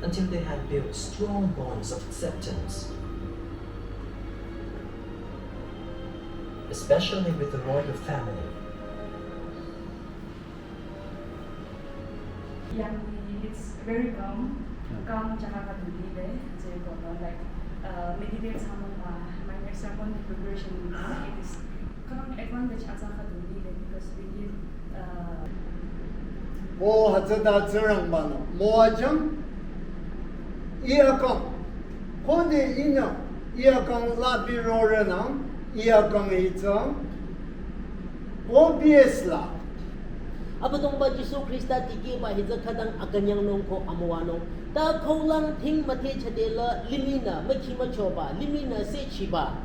until they had built strong bonds of acceptance, especially with the royal family. It's very calm tsaka kadulide. So like meditate sa mga may example preparation it is calm advantage at sa kadulide because we give 뭐 하자다 저랑만 뭐하죠? 이야강 근데 이냐 이야강 라비로르나 이야강에 있죠 obviously Abadong ba Jesu Krista tiki ba hija khadang akanyang nong ko amwano ta kholang thing mathe chadela limina makhi machoba limina se chiba